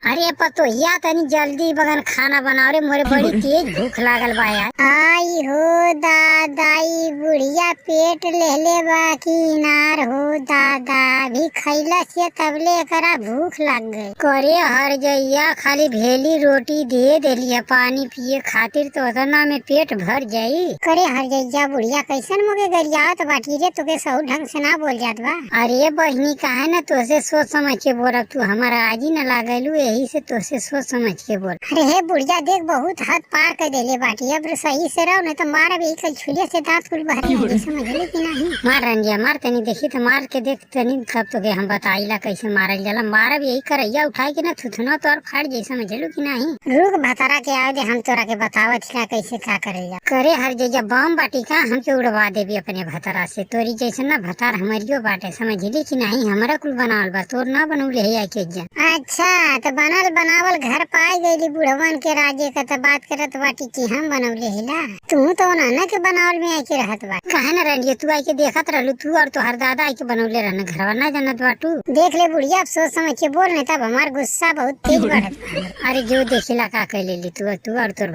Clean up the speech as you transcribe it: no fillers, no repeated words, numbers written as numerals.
अरे पतोहिया तनी जल्दी बगन खाना बनाओ रे, मोरे बड़ी तेज भूख लागल बा यार। आई हो दादाई बुढ़िया पेट लेले बा की नार हो दादा, अभी खैला से तबले एकरा भूख लग गई। करे हर जइया खाली भेली रोटी दे देलिया पानी पिए खातिर, तो उतना में पेट भर जाई। करे हर जइया बुढ़िया कैसन मोगे गरियावत बाटी रे, तोके सही ढंग से ना बोल जात बा। अरे बहनी काहे ना तोसे सोच समझ के बोला, तू हमारा आज ही न लागलू, यही से तोसे सोच समझ के बोल। अरे हे बुढ़िया देख बहुत हद पार कर देले बाटी, अब सही से रहो नहीं तो मार भी कल छुलिया से दांत कुल बाहर निकली, समझली कि नहीं। मार रंजिया मार, तनी देखी तो मार के देख तनी, कब तो के हम बताइला कैसे मारल जाला। मार भी यही करैया उठाई के ना थुथुना तोर फाड़ जाई, समझलू कि नहीं। रुक भतारा के आवे दे, हम तोरा के बतावत छिला कैसे का करल जा। करे हर जइया बम बाटी का हमके उड़वा देबी अपने भतारा से, तोरी जैसे ना भतार हमारियो बाटे, समझली कि नहीं। हमारा कुल बनावल बा, तोर ना बनौले है के जन। अच्छा तो बनल बनावल घर पाए गईली बुढ़वन के राजे का, तो बात करत बाटी कि हम बनौले हिला। तू तो नाना के बनावल में आके रहत बा, काहे ना रंडिया तू आई के देखत रहलू, तू और तोहर दादा आई के बनौले रहना, घरवा ना जानत बाटू। देख ले बुढ़िया, अब सोच समझ के बोल नहीं तब हमार गुस्सा बहुत तेज बढ़त। अरे जो देखिला का कह लेली तू और तोर